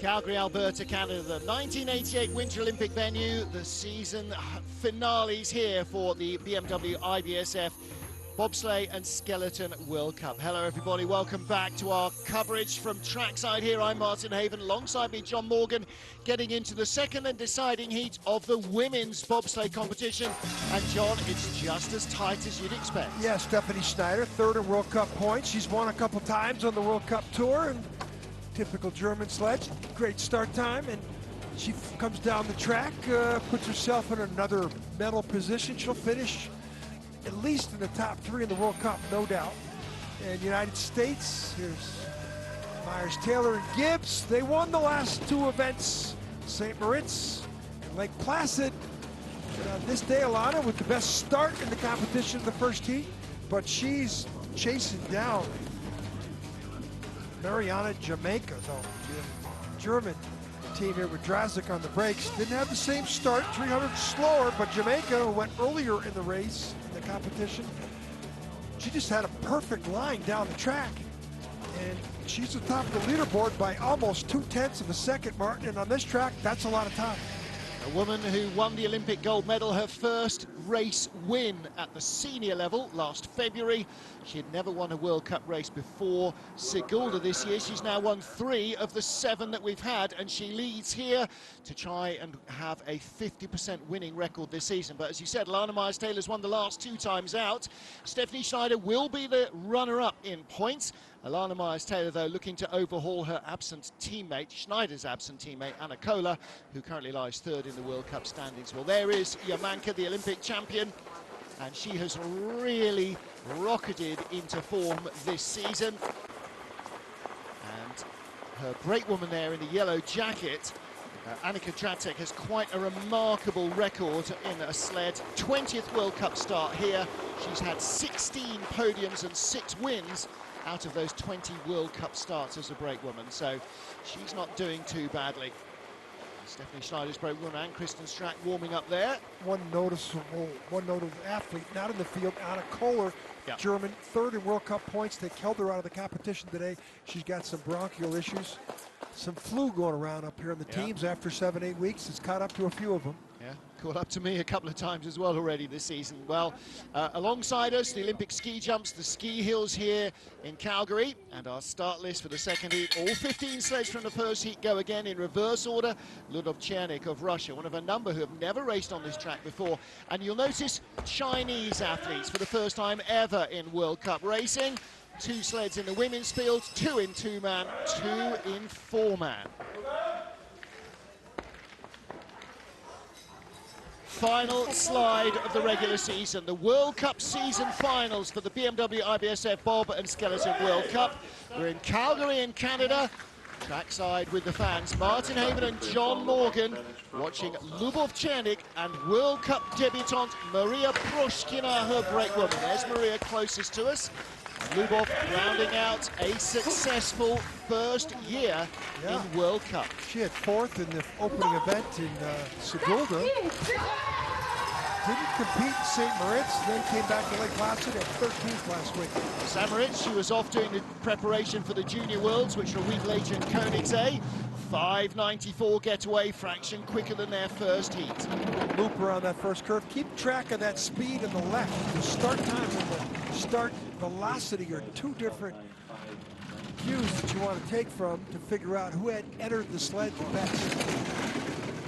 Calgary, Alberta, Canada, the 1988 Winter Olympic venue. The season finales here for the BMW IBSF Bobsleigh and Skeleton World Cup. Hello everybody, welcome back to our coverage from trackside here. I'm Martin Haven, alongside me John Morgan, getting into the second and deciding heat of the women's bobsleigh competition. And John, it's just as tight as you'd expect. Yeah, Stephanie Schneider, third in World Cup points. She's won a couple times on the World Cup Tour, and typical German sledge, great start time, and she comes down the track, puts herself in another medal position. She'll finish at least in the top three in the World Cup, no doubt. And United States, here's Meyers, Taylor, and Gibbs. They won the last two events, St. Moritz and Lake Placid. And on this day, Elana with the best start in the competition in the first heat, but she's chasing down Mariana Jamaica, though. German team here with Drazik on the brakes. Didn't have the same start, 300 slower, but Jamaica, who went earlier in the race, in the competition, she just had a perfect line down the track. And she's atop the leaderboard by almost 0.2 of a second, Martin, and on this track, that's a lot of time. A woman who won the Olympic gold medal, her first race win at the senior level last February. She had never won a World Cup race before Sigulda this year. She's now won 3 of the 7 that we've had, and she leads here to try and have a 50% winning record this season. But as you said, Elana Meyers-Taylor's won the last 2 times out. Stephanie Schneider will be the runner-up in points. Elana Meyers-Taylor, though, looking to overhaul her absent teammate, Schneider's absent teammate, Anna Kola, who currently lies 3rd in the World Cup standings. Well, there is Yamanka, the Olympic champion, and she has really rocketed into form this season. And her great woman there in the yellow jacket, Annika Dratek, has quite a remarkable record in a sled. 20th World Cup start here. She's had 16 podiums and 6 wins out of those 20 World Cup starts as a break woman, so she's not doing too badly. Stephanie Schneider's break woman and Kristen Strack warming up there. One notable athlete not in the field, Anna Kohler, yep. German, 3rd in World Cup points. They held her out of the competition today. She's got some bronchial issues, some flu going around up here in the teams after 7-8 weeks. It's caught up to a few of them. Yeah, caught up to me a couple of times as well already this season. Well, alongside us, the Olympic ski jumps, the ski hills here in Calgary, and our start list for the second heat. All 15 sleds from the first heat go again in reverse order. Ludov Chernik of Russia, one of a number who have never raced on this track before. And you'll notice Chinese athletes for the first time ever in World Cup racing. 2 sleds in the women's field, 2 in 2-man, 2 in 4-man. Final slide of the regular season, the World Cup season finals for the BMW IBSF Bob and Skeleton World Cup. We're in Calgary in Canada, trackside with the fans. Martin Haven and John Morgan watching Ludov Chernik and World Cup debutante Maria Proshkina, her break woman. There's Maria closest to us. Ludov rounding out a successful first year in World Cup. She had 4th in the opening event in Sigulda. Didn't compete in St. Moritz, then came back to Lake Placid at 13th last week. St. Moritz, she was off doing the preparation for the Junior Worlds, which were a week later in Koenigsegg. 5:94 getaway, fraction quicker than their first heat. Looper on that first curve. Keep track of that speed on the left. The start time and the start velocity are 2 different cues that you want to take from to figure out who had entered the sled the best.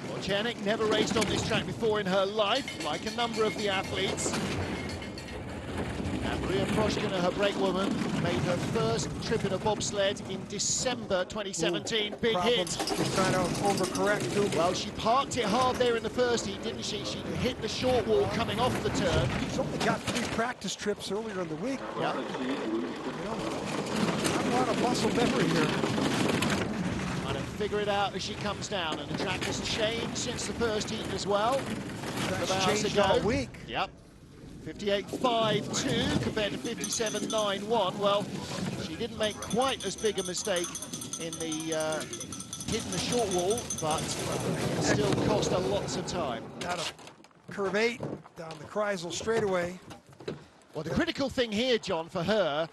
Well, Chernik never raced on this track before in her life, like a number of the athletes. And Maria Proshkina, her break woman, made her first trip in a bobsled in December 2017. Big hit. She's trying to overcorrect too. Well, she parked it hard there in the first heat, didn't she? She hit the short wall coming off the turn. She's only got 3 practice trips earlier in the week. Yeah. A lot of muscle memory here. Trying to figure it out as she comes down, and the track has changed since the first heat as well. That's changed all week. Yep. 58.52 compared to 57.91. Well, she didn't make quite as big a mistake in the hitting the short wall, but it still cost her lots of time. Out of curve 8 down the Kreisel straightaway. Well, the critical thing here, John, for her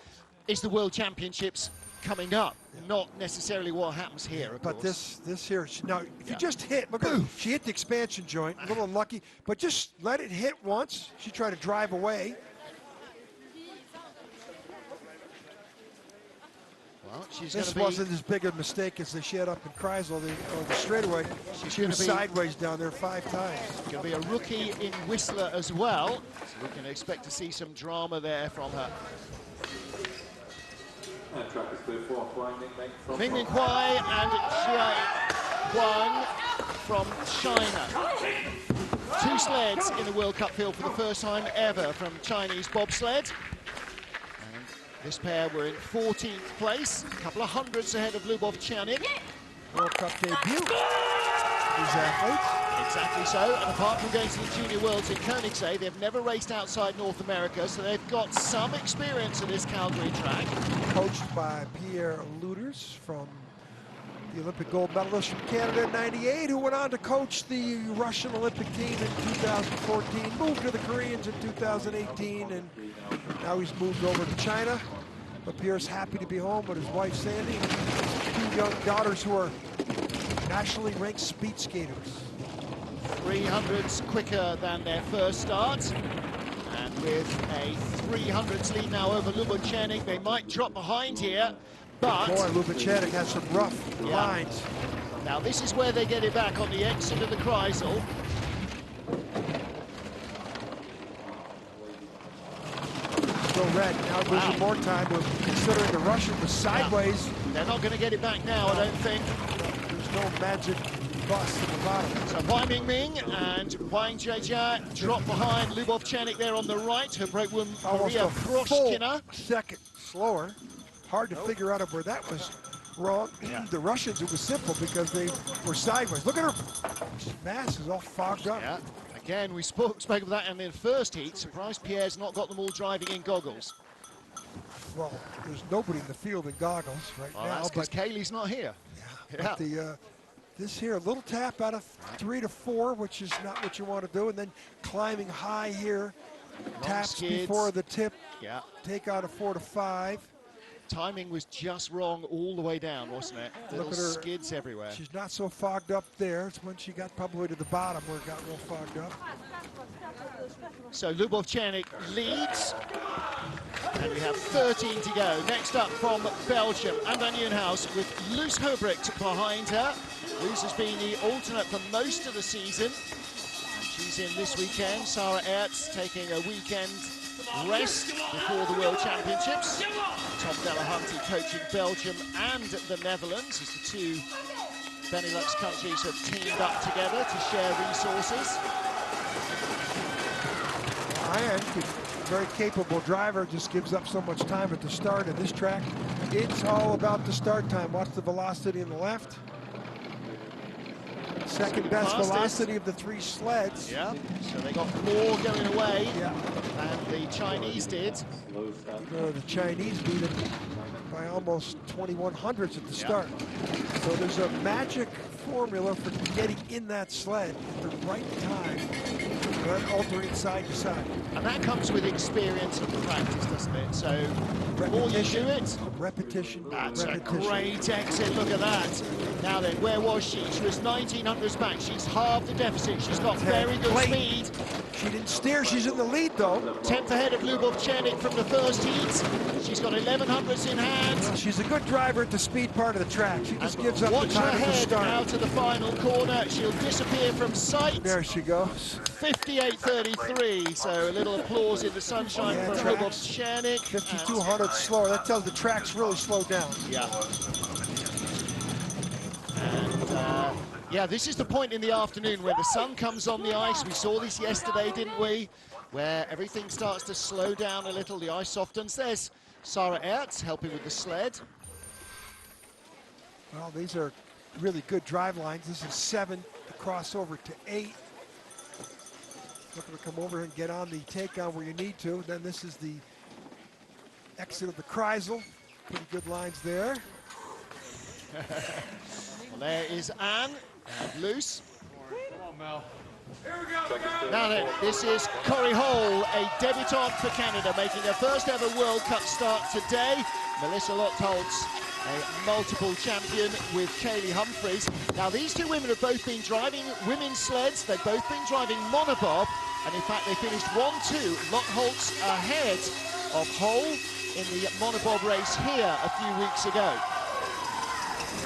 is the World Championships coming up, not necessarily what happens here, of but course. this here, now, if you just hit, look at her, she hit the expansion joint, a little unlucky, but just let it hit once. She tried to drive away. Well, this wasn't as big a mistake as she had up in Kreisel, the straightaway. She was sideways down there 5 times. Going to be a rookie in Whistler as well, so we can expect to see some drama there from her. Track is clear for Ming Kwai and Jia Huang from China. 2 sleds in the World Cup field for the first time ever from Chinese bobsled. And this pair were in 14th place, a couple of hundreds ahead of Lubov Chanik. World Cup debut. These athletes. Exactly so, and apart from going to the Junior Worlds in Koenigsegg, they've never raced outside North America, so they've got some experience at this Calgary track. Coached by Pierre Lūders from the Olympic gold medalist from Canada in '98, who went on to coach the Russian Olympic team in 2014, moved to the Koreans in 2018, and now he's moved over to China. But Pierre's happy to be home with his wife Sandy and 2 young daughters who are nationally ranked speed skaters. 300s quicker than their first start, and with a 300s lead now over Lubov Chanik, they might drop behind here, but... Boy, Lubov Chanik has some rough lines. Now this is where they get it back on the exit of the Kreisel. Still red, now losing more time. We're considering the Russian was sideways. They're not going to get it back now, I don't think. There's no magic bus at the bottom. So Huai Mingming and Huang Jiajia drop behind Lubov Chanik there on the right. Her brakewoman Maria Froschkina. Second slower. Hard to figure out where that was wrong. The Russians, it was simple because they were sideways. Look at her mass is all fogged up. Yeah. Again, we spoke of that in the first heat. Surprised Pierre's not got them all driving in goggles. Well, there's nobody in the field in goggles right now. That's because Kaylee's not here. But this here, a little tap out of 3 to 4, which is not what you want to do, and then climbing high here, taps before the tip, take out a 4 to 5. Timing was just wrong all the way down, wasn't it? Little skids everywhere. She's not so fogged up there. It's when she got probably to the bottom where it got real fogged up. So Lubov Chanik leads. And we have 13 to go. Next up from Belgium, Anna Nieuwenhuis with Loes Hubrecht behind her. Loes has been the alternate for most of the season. And she's in this weekend. Sarah Aerts taking a weekend rest before the World Championships. Tom Delahunty coaching Belgium and the Netherlands as the 2 Benelux countries have teamed up together to share resources. Very capable driver, just gives up so much time at the start of this track. It's all about the start time. Watch the velocity on the left. Second best velocity of the 3 sleds. Yeah, so they got more going away than the Chinese did. The Chinese beat it by almost 2100s at the start. So there's a magic formula for getting in that sled at the right time, altering side to side. And that comes with experience and practice, doesn't it? So the more you do it, repetition. That's a great exit. Look at that. Now then, where was she? She was 1900s back. She's halved the deficit. She's got very good speed. She didn't steer. She's in the lead though. 10th ahead of Lubov Chanik from the first heat. She's got 1100s in hand. Well, she's a good driver at the speed part of the track. She just gives up the time at the start. Out to the final corner. She'll disappear from sight. There she goes. 58.33. So a little applause in the sunshine from Lubov Chanik. 5200 slower. That tells the track's really slowed down. Yeah. And yeah, this is the point in the afternoon where the sun comes on the ice. We saw this yesterday, didn't we? Where everything starts to slow down a little, the ice softens. There's Sarah Aerts helping with the sled. Well, these are really good drive lines. This is 7 to cross over to 8. Looking to come over and get on the takedown where you need to. Then this is the exit of the Kreisel. Pretty good lines there. Well, there is Anne and Loes. Come on, Mel. Here we go, now then, this is Corrie Hole, a debutante for Canada, making her first ever World Cup start today. Melissa Lochtholtz a multiple champion with Kaylee Humphries. Now, these two women have both been driving women's sleds. They've both been driving monobob, and in fact, they finished 1-2. Holtz ahead of Hull in the monobob race here a few weeks ago.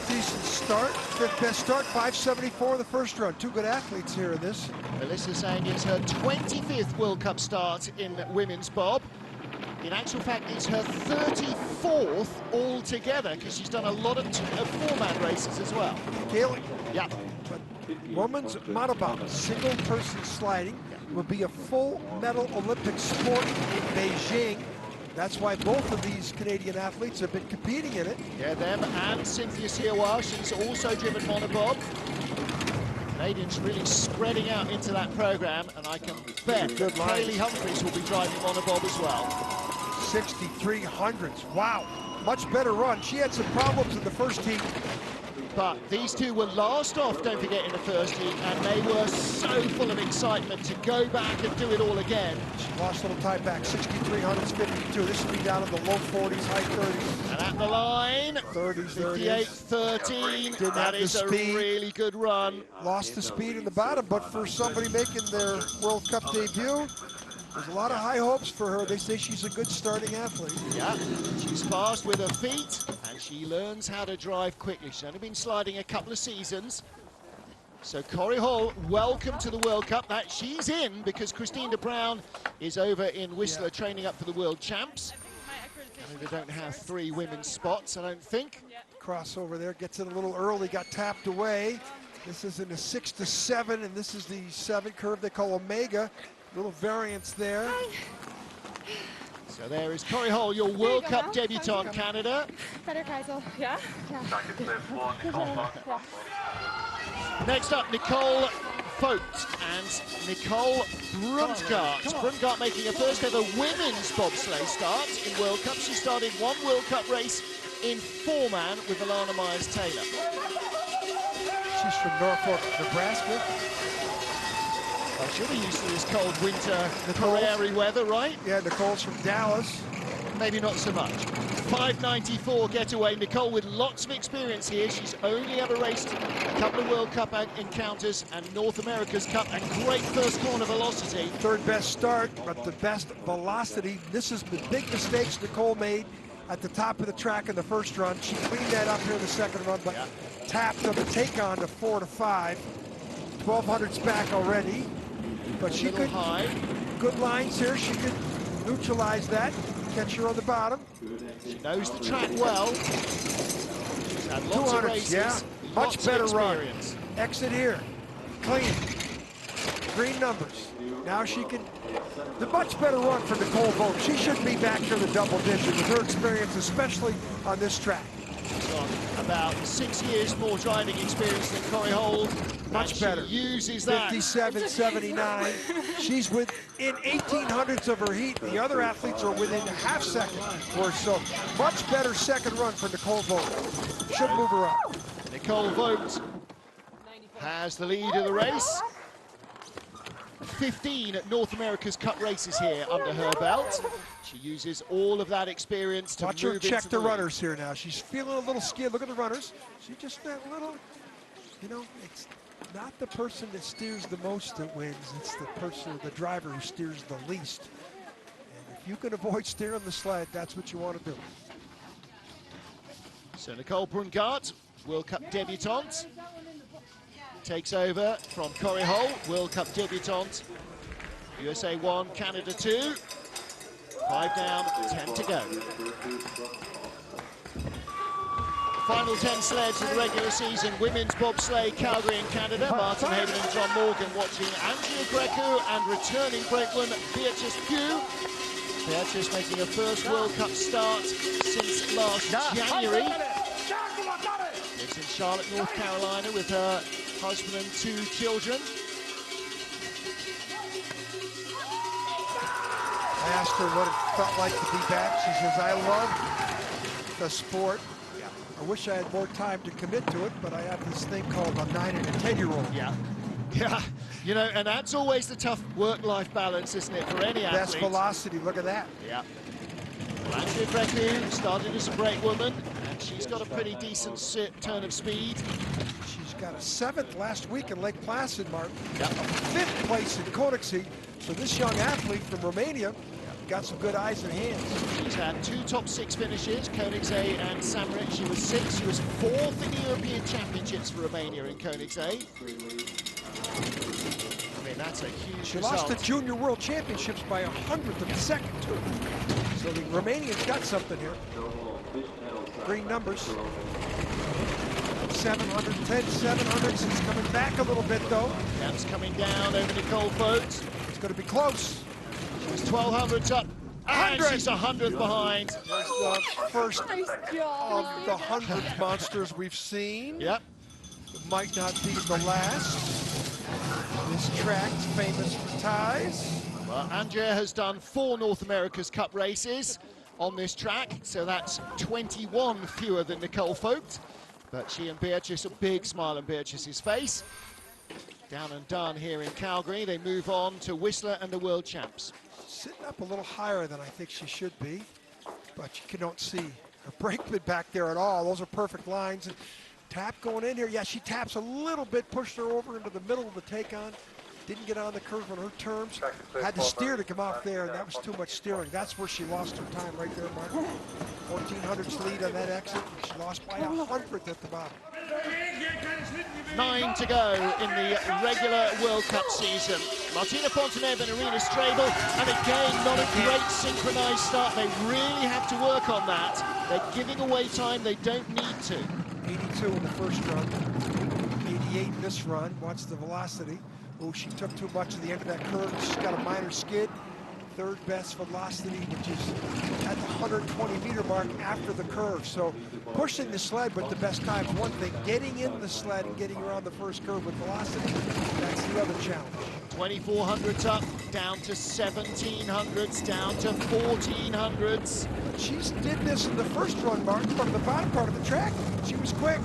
Decent start, fifth best start, 5:74 the first run. Two good athletes here in this. Melissa saying it's her 25th World Cup start in women's bob. In actual fact, it's her 34th altogether, because she's done a lot of four-man races as well. Kaylee. Yeah. But women's monobob, single-person sliding, will be a full medal Olympic sport in Beijing. That's why both of these Canadian athletes have been competing in it. Yeah, them and Cynthia Siawa. She's also driven monobob. Canadians really spreading out into that program, and I can bet that Kaylee Humphries will be driving monobob as well. 6300s, wow, much better run. She had some problems in the first heat. But these two were last off, don't forget, in the first heat, and they were so full of excitement to go back and do it all again. She lost a little time back, 6300s, 52. This will be down in the low 40s, high 30s. And at the line, 30s, 58-13. That is a really good run. Lost the speed in the bottom, but for somebody making their World Cup debut, there's a lot of high hopes for her. They say she's a good starting athlete. Yeah, she's fast with her feet, and she learns how to drive quickly. She's only been sliding a couple of seasons. So Corrie Hull, welcome to the World Cup. That she's in because Christina Brown is over in Whistler training up for the World Champs. And they don't have three women's spots, I don't think. Crossover there, gets it a little early, got tapped away. This is in the 6 to 7, and this is the 7 curve they call Omega. Little variance there. So there is Corrie Hull, your World Cup debutante, Canada. Better, Kaisel. Yeah? Next up, Nicole Vogt and Nicole Brundgaard. Brundgaard making her first ever women's bobsleigh start in World Cup. She started one World Cup race in four-man with Elana Meyers-Taylor. She's from Norfolk, Nebraska. Well, she'll be used to this cold winter, prairie weather, right? Yeah, Nicole's from Dallas. Maybe not so much. 5:94 getaway. Nicole with lots of experience here. She's only ever raced a couple of World Cup encounters and North America's Cup, and great first corner velocity. Third best start, but the best velocity. This is the big mistakes Nicole made at the top of the track in the first run. She cleaned that up here in the second run, but tapped on the take-on to 4 to 5. 1200's back already. But she could, good lines here, she could neutralize that, catch her on the bottom. She knows the track well. She's had lots of races, yeah, much better run. Exit here, clean, green numbers. Now she can, the much better run for Nicole Vogt. She should be back to the double digit with her experience, especially on this track. She's got about 6 years more driving experience than Corrie Hull. Much better. She uses that. 57.79. She's within 1800ths of her heat. The other athletes are within a half second or so. Much better second run for Nicole Vogt. Should move her up. Nicole Vogt has the lead of the race. 15 North America's Cup races here under her belt. She uses all of that experience to watch move her check into the runners here now. She's feeling a little scared. Look at the runners. She just that little, you know, it's not the person that steers the most that wins. It's the person, the driver who steers the least. And if you can avoid steering the sled, that's what you want to do. So Nicole Brundgaard, World Cup debutante, takes over from Corrie Hull, World Cup debutante. USA 1, Canada 2. 5 down, 10 to go. Final 10 sleds of the regular season. Women's bobsleigh, Calgary in Canada. Martin Haven and John Morgan watching Andrea Greco and returning brakeman Viesturs. Viesturs making her first World Cup start since last January. Lives in Charlotte, North Carolina with her husband and 2 children. I asked her what it felt like to be back. She says, I love the sport. I wish I had more time to commit to it, but I have this thing called a 9 and a 10-year-old. Yeah, you know, and that's always the tough work-life balance, isn't it, for any athlete? Best velocity, look at that. Yeah. Well, Andrea Greco started as a brake woman, and She's got a pretty decent turn of speed. She's got a 7th last week in Lake Placid, Mark. Yep. 5th place in Koenigsegg. So this young athlete from Romania got some good eyes and hands. She's had 2 top 6 finishes, Koenigsegg and Samorin. She was 6th. She was 4th in the European Championships for Romania in Koenigsegg. I mean, that's a huge result. She lost the Junior World Championships by 100th of a second, too. So the Romanians got something here. Green numbers. 710, 700. She's coming back a little bit, though. Gap's coming down over Nicole Vogt. It's going to be close. She's 1200s up. And she's 100th behind. That's the first of the 100 monsters we've seen. Yep. It might not be the last. This track's famous for ties. Well, Andrea has done 4 North America's Cup races on this track, so that's 21 fewer than Nicole Vogt. But she and Beatrice, a big smile on Beatrice's face. Down and done here in Calgary. They move on to Whistler and the World Champs. Sitting up a little higher than I think she should be, but you don't see her brakeman back there at all. Those are perfect lines. And tap going in here. Yeah, she taps a little bit, pushed her over into the middle of the take-on. Didn't get on the curve on her terms. Had to steer to come off there, and that was too much steering. That's where she lost her time right there, Mark. 1400s lead on that exit. She lost by 100th at the bottom. 9 to go in the regular World Cup season. Martina Fontenay and Irina Strabel, and again, not a great synchronized start. They really have to work on that. They're giving away time they don't need to. 82 in the first run, 88 in this run. Watch the velocity. Oh, she took too much at the end of that curve. She's got a minor skid. 3rd best velocity, which is at the 120-meter mark after the curve. So pushing the sled with the best time is one thing. Getting in the sled and getting around the first curve with velocity, that's the other challenge. 2400s up, down to 1700s, down to 1400s. But she did this in the first run, Mark, from the bottom part of the track. She was quick.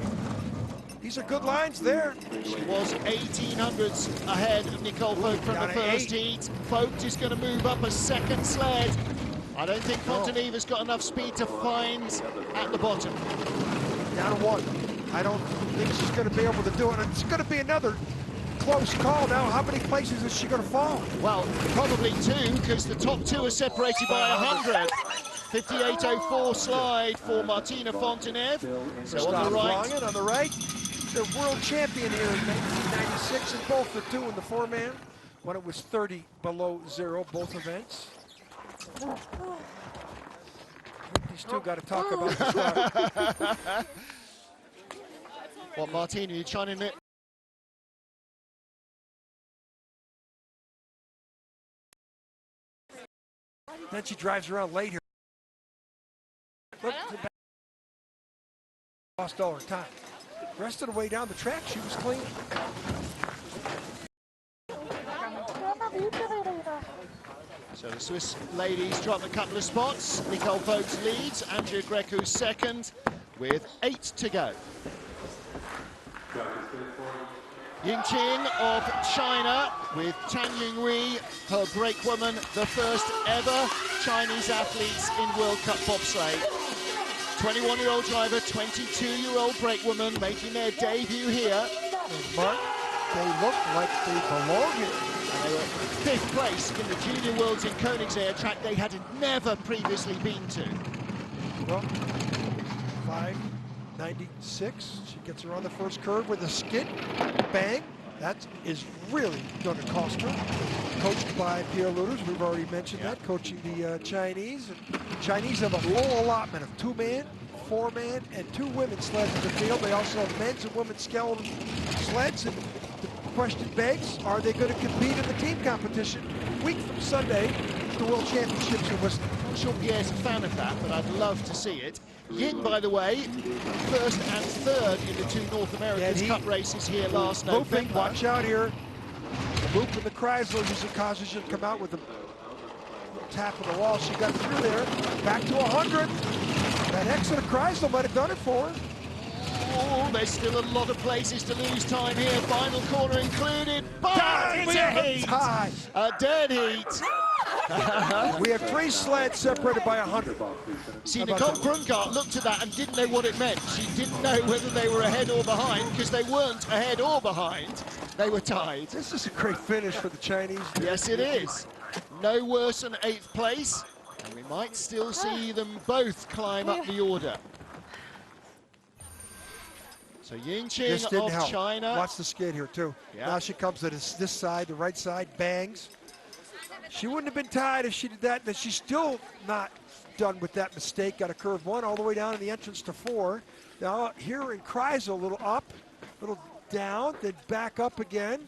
These are good lines there. She was 1800s ahead of Nicole Vogt from the first heat. Vogt is going to move up a 2nd sled. I don't think Fonteneva's got enough speed to find at the bottom. Down to 1. I don't think she's going to be able to do it. It's going to be another close call now. How many places is she going to fall? Well, probably 2, because the top 2 are separated by 100. 58.04 slide for Martina Fontenay. So on the right. The world champion here in 1996, and both the 2 in the 4-man when it was 30 below 0, both events. These 2 got to talk about the start. What, Martina, you trying to... Then she drives around late here. Lost all her time. Rest of the way down the track, she was clean. So the Swiss ladies drop a couple of spots. Nicole Vogt leads, Andrea Greco's 2nd, with 8 to go. Yingqing of China with Tan Yunhui, her brakewoman, the first ever Chinese athletes in World Cup bobsleigh. 21-year-old driver, 22-year-old brakewoman making their debut here. And Mark, they look like they belong here. And they were 5th place in the Junior Worlds in Koenigsegg, a track they had never previously been to. Well, 596. She gets around the first curve with a skid. Bang. That is really going to cost her. Coached by Pierre Luders, we've already mentioned that, coaching the Chinese. Chinese have a full allotment of 2-man, 4-man, and 2 women's sleds in the field. They also have men's and women's skeleton sleds. And the question begs, are they going to compete in the team competition? A week from Sunday, the World Championships in Whistler. I'm not sure Pierre's a fan of that, but I'd love to see it. Ying, by the way, 1st and 3rd in the 2 North America's Cup races here last November. Watch out here. The loop in the Chrysler usually causes you to come out with a tap of the wall. She got through there. Back to 100. That exit of Chrysler might have done it for her. Oh, there's still a lot of places to lose time here. Final corner included, but it's a heat. A dead heat. We have 3 sleds separated by 100. See, Nicole Brungardt looked at that and didn't know what it meant. She didn't know whether they were ahead or behind, because they weren't ahead or behind. They were tied. This is a great finish for the Chinese. Yes, it is. No worse than 8th place, and we might still see them both climb up the order. So Yingqing of China. Watch the skid here, too. Yeah. Now she comes to this side, the right side, bangs. She wouldn't have been tied if she did that. But she's still not done with that mistake. Got a curve 1 all the way down in the entrance to 4. Now here in Kreisel, a little up, a little down, then back up again.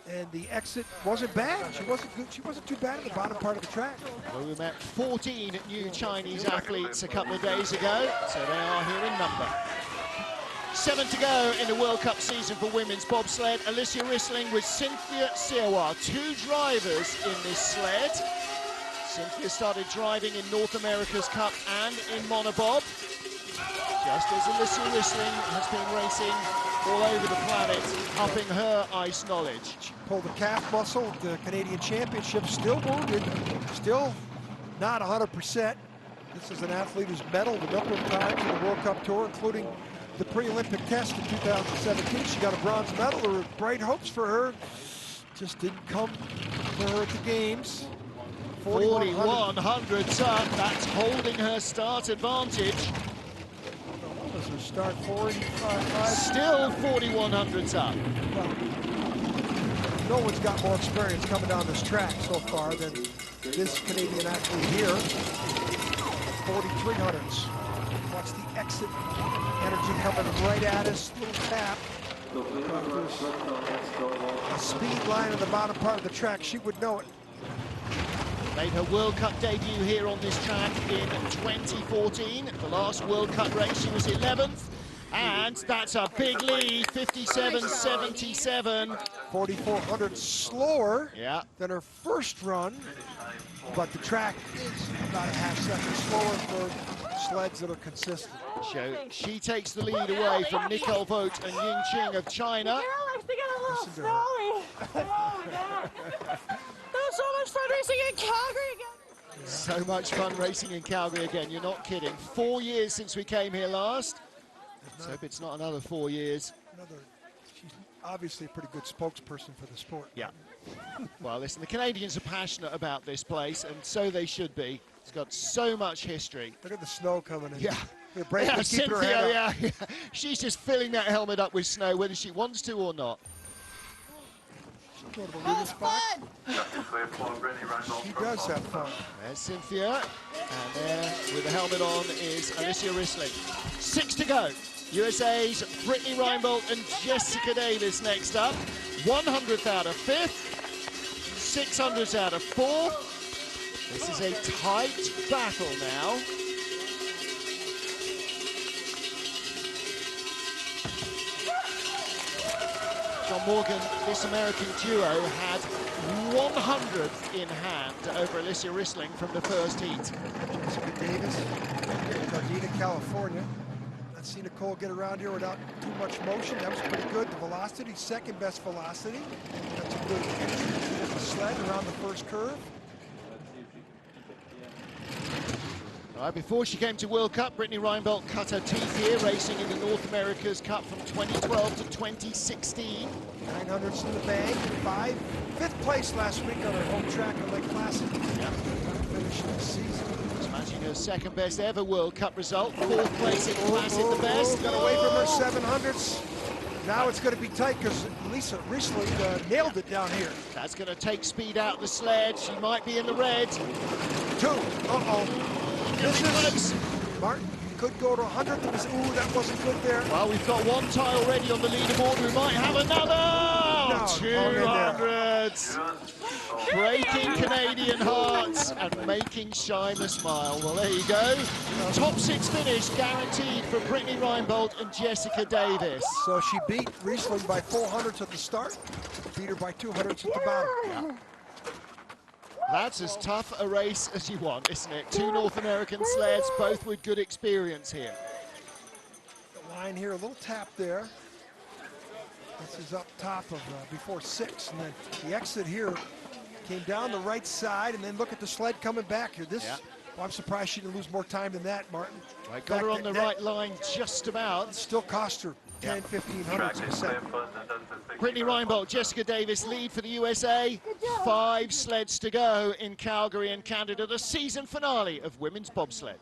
And the exit wasn't bad. She wasn't good. She wasn't too bad at the bottom part of the track. Well, we met 14 new Chinese athletes a couple of days ago, so they are here in number. 7 to go in the World Cup season for women's bobsled. Alicia Rissling with Cynthia Siawa, 2 drivers in this sled. Cynthia started driving in North America's Cup and in monobob, just as Alicia Rissling has been racing all over the planet, upping her ice knowledge. She pulled a calf muscle at the Canadian Championship, still wounded, still not 100%. This is an athlete who's medaled a number of times in the World Cup Tour, including the pre-Olympic test in 2017. She got a bronze medal. There were bright hopes for her. Just didn't come for her at the games. 4,100 up. That's holding her start advantage. What was her start? 485. Still 4,100 up. Well, no one's got more experience coming down this track so far than this Canadian athlete here. 4,300s. Watch the exit. Energy coming right at us. Little tap. A speed line in the bottom part of the track. She would know it. Made her World Cup debut here on this track in 2014. The last World Cup race, she was 11th. And that's a big lead, 57.77. 4,400 slower than her first run. But the track is about a half second slower for sleds that are consistent. So she takes the lead away from Nicole Vogt and Yingqing of China. Listen to her. So much fun racing in Calgary again. So much fun racing in Calgary again. You're not kidding. 4 years since we came here last. Let's hope it's not another 4 years. She's obviously a pretty good spokesperson for the sport. Yeah. Well, listen, the Canadians are passionate about this place, and so they should be. It's got so much history. Look at the snow coming in. Yeah. Yeah, Cynthia, yeah. She's just filling that helmet up with snow, whether she wants to or not. She does have fun. There's Cynthia, and there with the helmet on is Alicia Rissling. 6 to go. USA's Brittany Reinbold and Jessica Davis next up. 100th out of 5th, 600th out of 4th. This is a tight battle now. John Morgan, this American duo had 100th in hand over Alicia Rissling from the first heat. Jessica Davis, Gardena, California. Let's see Nicole get around here without too much motion. That was pretty good. The velocity, second best velocity. That's a good entry to the sled around the first curve. All right, before she came to World Cup, Brittany Reinbold cut her teeth here, racing in the North America's Cup from 2012 to 2016. 900s in the bag, 5th place last week on her home track at Lake Placid. Yeah. Finish of the season. Smashing her second best ever World Cup result, 4th place in Placid, the best. Got away from her 700s. Now it's going to be tight because Lisa recently nailed it down here. That's going to take speed out of the sled. She might be in the red. 2. Uh-oh. This is Martin could go to 100th. Ooh, that wasn't good there. Well, we've got one tie already on the leaderboard. We might have another. No, 200s. Breaking Canadian hearts and making Shima smile. Well, there you go. Top 6 finish guaranteed for Brittany Reinbold and Jessica Davis. So she beat Riesling by 400s at the start. Beat her by 200s at the bottom. Yeah. That's as tough a race as you want, isn't it? 2 North American sleds, both with good experience here. The line here, a little tap there. This is up top of before 6, and then the exit here came down the right side, and then look at the sled coming back here. This, well, I'm surprised she didn't lose more time than that, Martin. I got her on the right line just about. Still cost her 10, 15 hundredths of a second. Brittany Reinbold, Jessica Davis lead for the USA. 5 sleds to go in Calgary in Canada, the season finale of women's bobsled.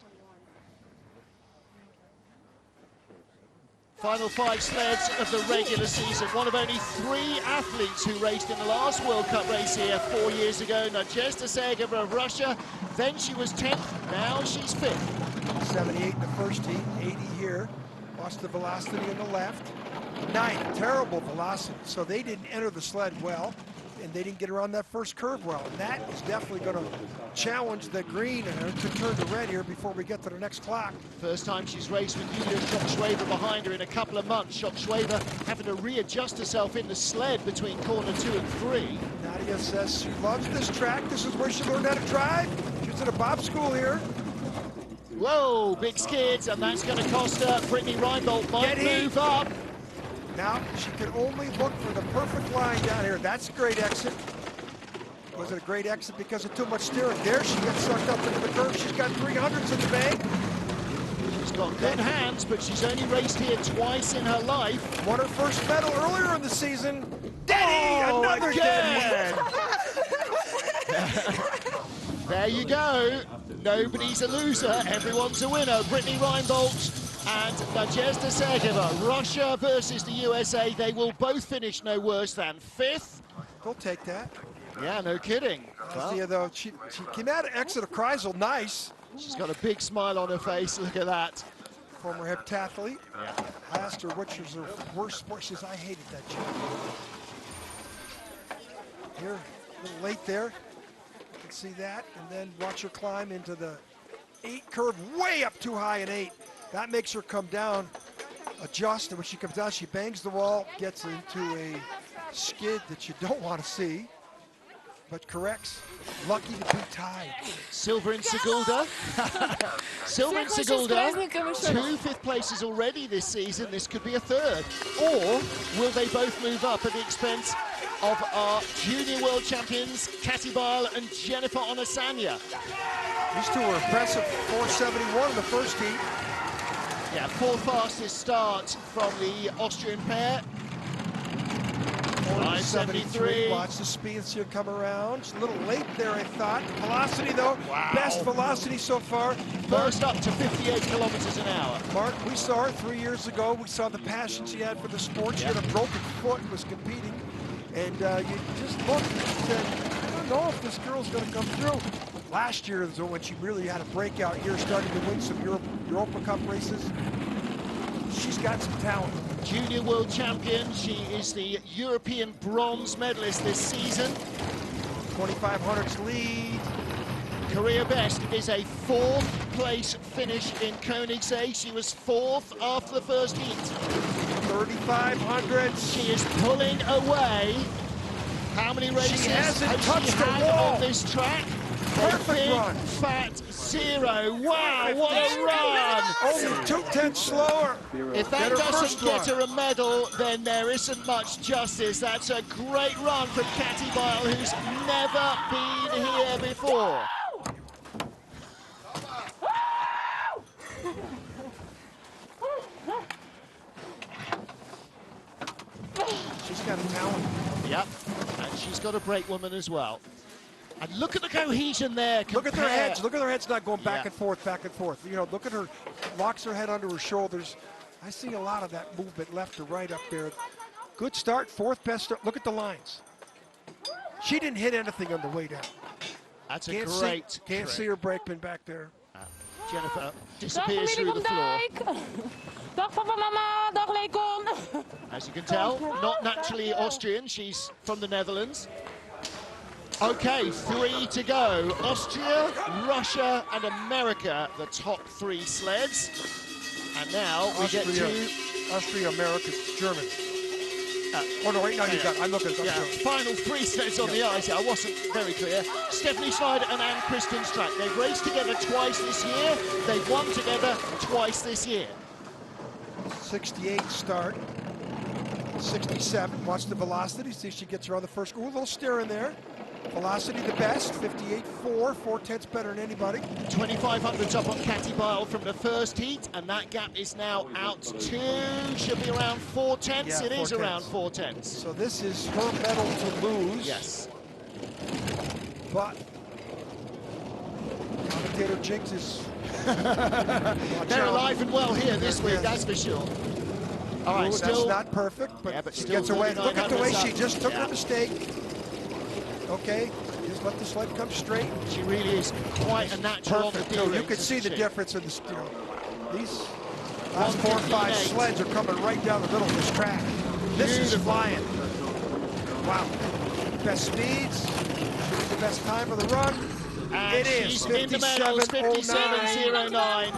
Final 5 sleds of the regular season. One of only 3 athletes who raced in the last World Cup race here 4 years ago. Nadezhda Sergeeva of Russia. Then she was 10th, now she's 5th. 78 in the first heat, 80 here. Lost the velocity in the left. 9, terrible velocity. So they didn't enter the sled well, and they didn't get around that first curve well. And that is definitely going to challenge the green to turn to red here before we get to the next clock. First time she's raced with Yulia Shokshweva behind her in a couple of months. Shokshweva having to readjust herself in the sled between corner 2 and 3. Nadia says she loves this track. This is where she learned how to drive. She was at a bob school here. Whoa, big skids, and that's going to cost her. Brittany Reinbold might move up. Now she can only look for the perfect line down here. That's a great exit. Was it a great exit because of too much steering? There she gets sucked up into the curve. She's got 300s in the bag. She's got good hands, but she's only raced here twice in her life. Won her first medal earlier in the season. Another again. There you go. Nobody's a loser. Everyone's a winner. Brittany Reinbold and Nadezhda Sergeeva. Russia versus the USA. They will both finish no worse than 5th. They'll take that. Yeah, no kidding. Well, though, she came out of exit of Kreisel nice. She's got a big smile on her face. Look at that. Former heptathlete. Yeah. I asked her which was her worst sport. She says, I hated that job. Here, a little late there. You can see that. And then watch her climb into the 8 curve, way up too high in 8. That makes her come down, adjust, and when she comes down, she bangs the wall, gets into a skid that you don't want to see, but corrects. Lucky to be tied. Silver in Segulda. Silver in Segulda. 2 5th places already this season. This could be a 3rd. Or will they both move up at the expense of our junior world champions, Katy Bile and Jennifer Onasanya? These two were impressive. 471 in the first heat. Yeah, 4th fastest start from the Austrian pair. 573. Watch the speed, see her come around. She's a little late there, I thought. Velocity, though, best velocity so far. Burst up to 58 kilometers an hour. Mark, we saw her 3 years ago. We saw the passion she had for the sport. She had a broken foot and was competing. And you just looked and said, I don't know if this girl's going to come through. Last year is when she really had a breakout year, starting to win some Europa Cup races. She's got some talent. Junior world champion. She is the European bronze medalist this season. 2500s lead. Career best is a 4th place finish in Koenigsegg. She was 4th after the first heat. 3500s. She is pulling away. How many races she hasn't touched she had the wall on this track? Perfect run. Fat 0. Wow, what a run! Only 2/10 slower. If that doesn't get her a medal, then there isn't much justice. That's a great run from Katy Bile, who's never been here before. She's got a talent. Yep, and she's got a break woman as well. And look at the cohesion there. Look at their heads. Look at their heads not going back and forth, back and forth. You know, look at her, locks her head under her shoulders. I see a lot of that movement left to right up there. Good start, 4th best start. Look at the lines. She didn't hit anything on the way down. That's a Can't see her brakeman back there. Jennifer disappears through the floor. Dag papa, mama, dag Leekon. As you can tell, not naturally Austrian. She's from the Netherlands. Okay, 3 to go. Austria, Russia, and America, the top 3 sleds. And now we get to Austria, America, Germany. Oh no, wait, no, you got it. I'm looking at final 3 sleds on the ice. I wasn't very clear. Stephanie Schneider and Ann Kristenstrack. They've raced together twice this year. They've won together twice this year. 68 start. 67. Watch the velocity. See if she gets around the first. Ooh, a little steer in there. Velocity the best. 58.4. 4/10 better than anybody. 2500s up on Catty Bile from the first heat, and that gap is now out to, should be around 4/10. Yeah, it is 4/10. around 4/10. So this is her medal to lose. Yes. But commentator Jinx is they're alive and well here this week, that's for sure. All right, still that's not perfect, but, yeah, but she still gets away. Look at the way she just took yeah. her mistake. Okay, just let the sled come straight. She really is quite a natural Perfect. on the No, you can see the she? difference in the steer. These last 4 or 5 sleds are coming right down the middle of this track. This is flying. Wow. Best speeds, the best time of the run. And it is she's in the medals, 57.09.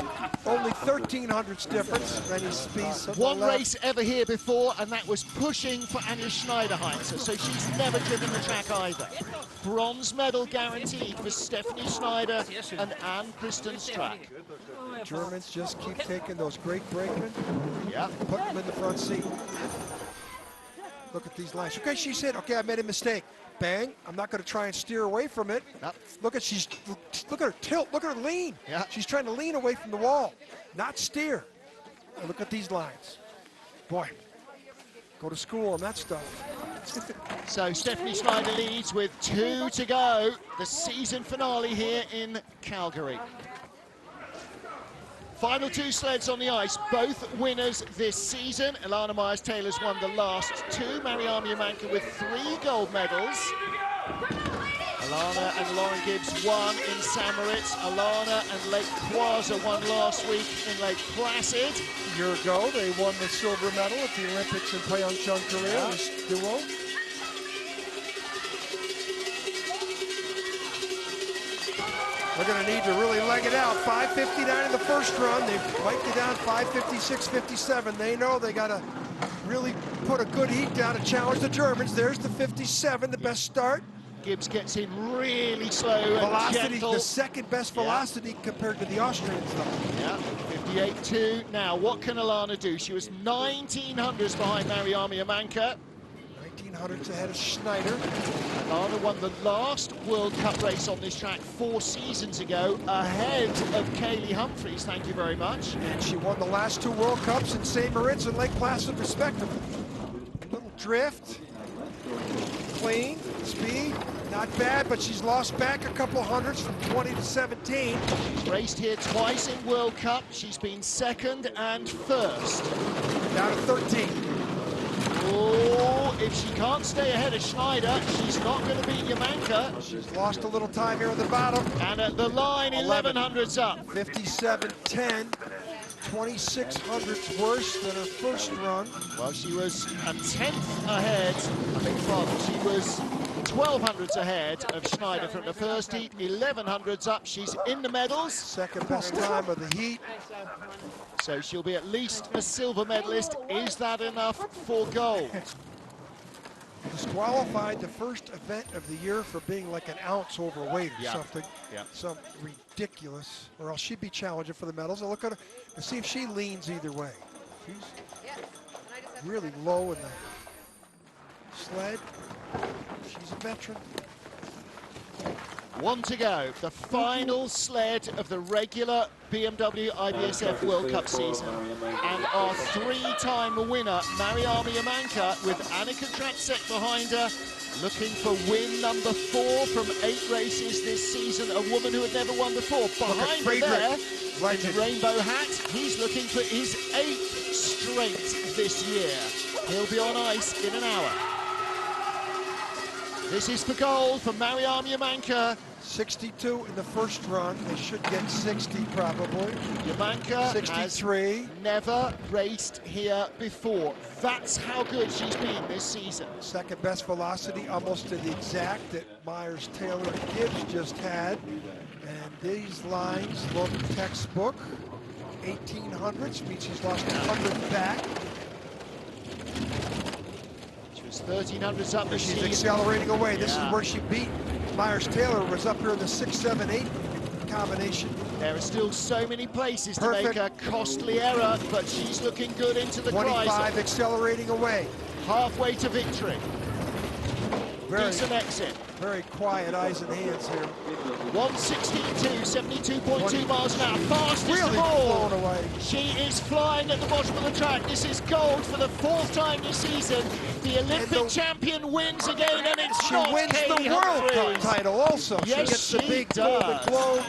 Only 1300s difference. Many speeds. One race ever here before, and that was pushing for Anja Schneiderheinze, so she's never driven the track either. Bronze medal guaranteed for Stephanie Schneider and Anne Kristen's track. Germans just keep taking those great brakemen, yeah, put them in the front seat. Look at these lines. Okay, she said, okay, I made a mistake. Bang, I'm not going to try and steer away from it. Yep. Look at her tilt, look at her lean. Yeah. She's trying to lean away from the wall, not steer. And look at these lines. Boy, go to school on that stuff. So Stephanie Schneider leads with 2 to go. The season finale here in Calgary. Final 2 sleds on the ice, both winners this season. Elana Meyers-Taylor's won the last 2. Mariama Yamanka with 3 gold medals. Elana and Lauren Gibbs won in St. Moritz. Elana and Lake Quaza won last week in Lake Placid. A year ago, they won the silver medal at the Olympics in Pyeongchang, Korea, this duo. They're going to need to really leg it out. 5:59 in the first run. They might get down 5:56, 57. They know they got to really put a good heat down to challenge the Germans. There's the 57, the best start. Gibbs gets in really slow velocity, and gentle. The second best velocity compared to the Austrians, though. Yeah, 58.2. Now, what can Elana do? She was 1900s behind Mariama Yamanka. 1900s ahead of Schneider. Elana won the last World Cup race on this track 4 seasons ago, ahead of Kaylee Humphries, thank you very much. And she won the last 2 World Cups in St. Moritz and Lake Placid, respectively. A little drift, clean, speed, not bad, but she's lost back a couple hundreds from 20 to 17. She's raced here twice in World Cup. She's been 2nd and 1st. Down to 13. Oh, if she can't stay ahead of Schneider, she's not going to beat Yamanka. She's lost a little time here at the bottom. And at the line, 1100s up. 57.10, 2600s worse than her first run. Well, she was a 10th ahead, I beg your pardon, she was 1200s ahead of Schneider from the first heat, 1100s up. She's in the medals. Second best time of the heat. So she'll be at least a silver medalist. Is that enough for gold? Disqualified the first event of the year for being like an ounce overweight or something. Yeah. Some ridiculous, or else she'd be challenging for the medals. I'll look at her and see if she leans either way. She's really low in the sled. She's a veteran. 1 to go, the final sled of the regular BMW IBSF World Cup season. And our 3-time winner, Mariama Yamanka, with Annika Tratzek behind her, looking for win number 4 from 8 races this season. A woman who had never won before. Behind her there, in the rainbow hat, he's looking for his 8th straight this year. He'll be on ice in an hour. This is for gold for Mariama Yamanka. 62 in the first run. They should get 60 probably. Yamanka 63. has never raced here before. That's how good she's been this season. Second best velocity, almost to the exact that Meyers-Taylor and Gibbs just had. And these lines look textbook. 1800s means she's lost 100 back. 1300s up. She's accelerating away. This is where she beat Meyers-Taylor, was up here in the 6, 7, 8 perfect combination. There are still so many places Perfect. to make a costly error, but she's looking good into the 25 Kreisel. accelerating away. Halfway to victory. Very, Decent exit. very quiet eyes and hands here. 1:16.2, 72.2 miles an hour. Fastest Really of all. blown away. She is flying at the bottom of the track. This is gold for the 4th time this season. The Olympic champion wins again, and it's She not wins Katie the World Cup Humphries. title also. Yes, she gets the she big does. Golden Globe.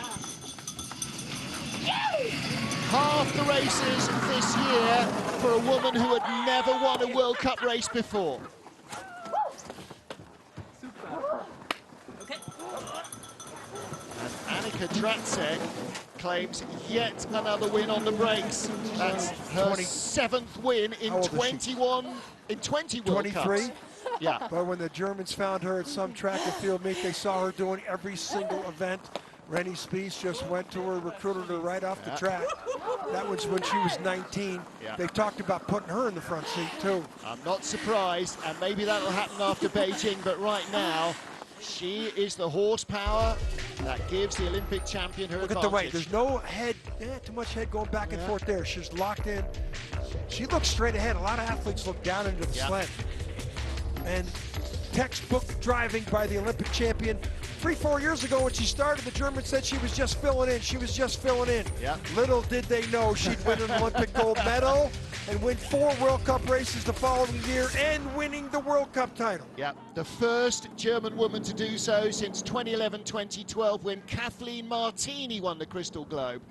Half the races this year for a woman who had never won a World Cup race before. And Annika Dracek claims yet another win on the brakes. That's her 7th win in 20 World 23. Cups. Yeah. But when the Germans found her at some track and field meet, they saw her doing every single event. Rennie Spies just went to her, recruited her right off the track. That was when she was 19. They talked about putting her in the front seat too. I'm not surprised, and maybe that'll happen after Beijing, but right now, she is the horsepower that gives the Olympic champion her Look advantage. at the weight. There's no head, too much head going back and forth there. She's locked in. She looks straight ahead. A lot of athletes look down into the sled. And textbook driving by the Olympic champion. 3-4 years ago when she started, the Germans said she was just filling in. She was just filling in. Little did they know she'd win an Olympic gold medal and win 4 World Cup races the following year and winning the World Cup title. Yeah, the first German woman to do so since 2011-2012 when Kathleen Martini won the Crystal Globe.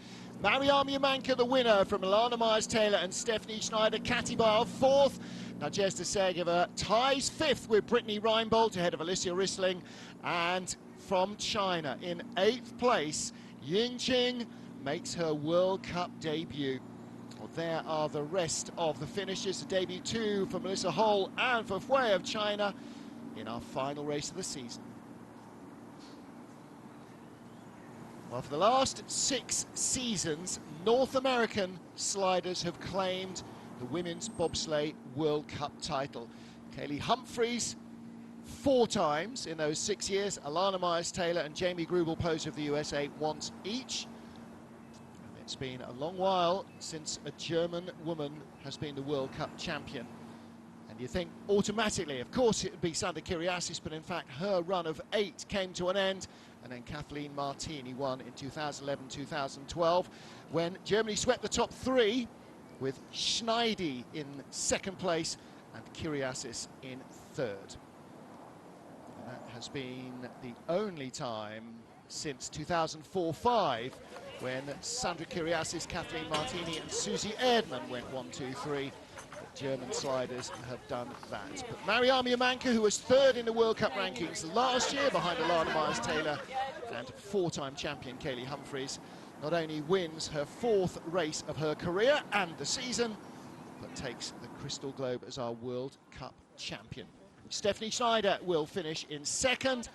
Mariam Yamanka, the winner from Elana Meyers-Taylor and Stephanie Schneider. Katy Bile, 4th. Nadezhda Sergeva ties 5th with Brittany Reinbold ahead of Alicia Rissling. And from China in 8th place, Ying Qing makes her World Cup debut. Well, there are the rest of the finishes. The debut 2 for Melissa Hole and for Hui of China in our final race of the season. Well, for the last 6 seasons, North American sliders have claimed the Women's Bobsleigh World Cup title. Kaylee Humphries 4 times in those 6 years. Elana Meyers-Taylor and Jamie Grubel-Poser of the USA once each. And it's been a long while since a German woman has been the World Cup champion. And you think automatically, of course, it would be Sandra Kyriasis, but in fact her run of 8 came to an end. And then Kathleen Martini won in 2011-2012 when Germany swept the top 3 with Schneider in 2nd place and Kyriasis in 3rd. That has been the only time since 2004-05 when Sandra Kyriasis, Kathleen Martini and Susie Erdmann went 1, 2, 3. But German sliders have done that. But Mariam Yamanka, who was 3rd in the World Cup rankings last year behind Elana Meyers-Taylor and 4-time champion Kaylee Humphries, not only wins her 4th race of her career and the season, but takes the Crystal Globe as our World Cup champion. Stephanie Schneider will finish in 2nd,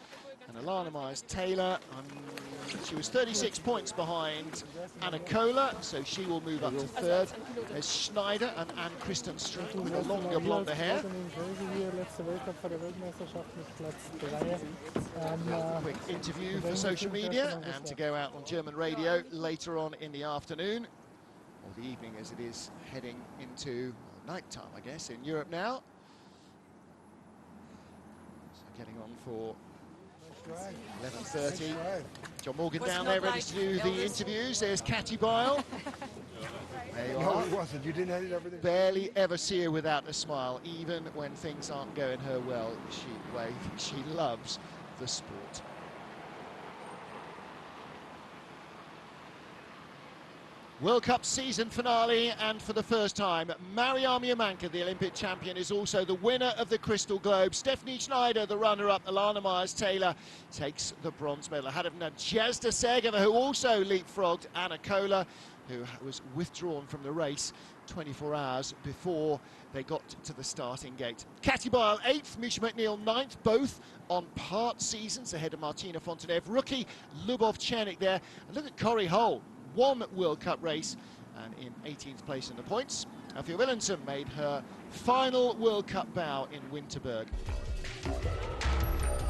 and Elana Meyers-Taylor, she was 36 points behind Anna Kohler, so she will move up to 3rd. There's Schneider and Anne Christensen with the longer blonde hair. A quick interview for social media and to go out on German radio later on in the afternoon, or the evening as it is heading into night time, I guess, in Europe now. Getting on for 11:30. John Morgan down there ready to do the interviews. There's Katy Bile. There you are. No, it wasn't. You didn't edit everything. Barely ever see her without a smile, even when things aren't going her well. She loves the sport. World Cup season finale, and for the first time, Mariam Yamanka, the Olympic champion, is also the winner of the Crystal Globe. Stephanie Schneider, the runner-up, Elana Meyers-Taylor, takes the bronze medal ahead of Nadezhda Sergeva, who also leapfrogged Anna Kohler, who was withdrawn from the race 24 hours before they got to the starting gate. Katy Bile 8th, Misha McNeil 9th, both on part seasons ahead of Martina Fontenev. Rookie Lubov Chernik there. And look at Corrie Hole. 1 World Cup race and in 18th place in the points. Alfie Willenson made her final World Cup bow in Winterberg.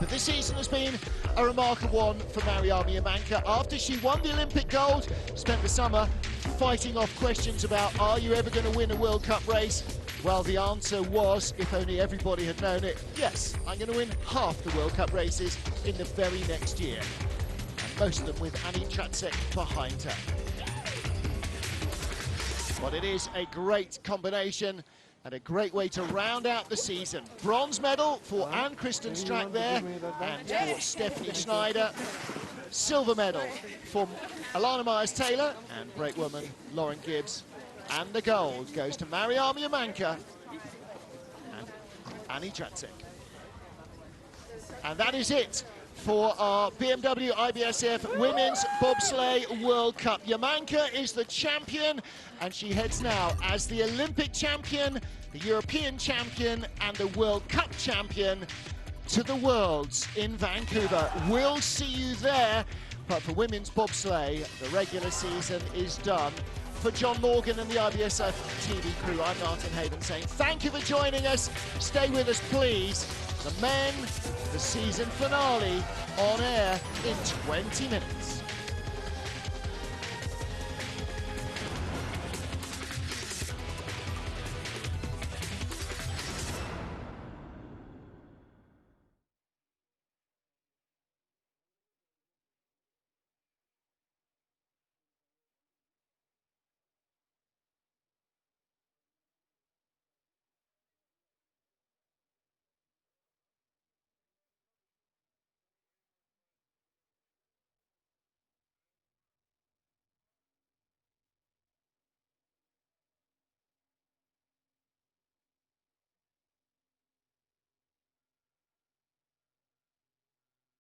But this season has been a remarkable one for Mariama Yamanka. After she won the Olympic gold, spent the summer fighting off questions about, are you ever going to win a World Cup race? Well, the answer was, if only everybody had known it, yes, I'm going to win half the World Cup races in the very next year. And most of them with Annie Tracek behind her. But it is a great combination and a great way to round out the season. Bronze medal for Ann-Kristen Strack there and for Stephanie Schneider. Silver medal for Elana Meyers-Taylor and brakewoman Lauren Gibbs. And the gold goes to Mariama Yamanka and Annie Tracek. And that is it for our BMW IBSF Women's Bobsleigh World Cup. Yamanka is the champion, and she heads now as the Olympic champion, the European champion, and the World Cup champion to the Worlds in Vancouver. We'll see you there. But for women's bobsleigh, the regular season is done. For John Morgan and the IBSF TV crew, I'm Martin Haven saying thank you for joining us. Stay with us, please. The men, the season finale, on air in 20 minutes.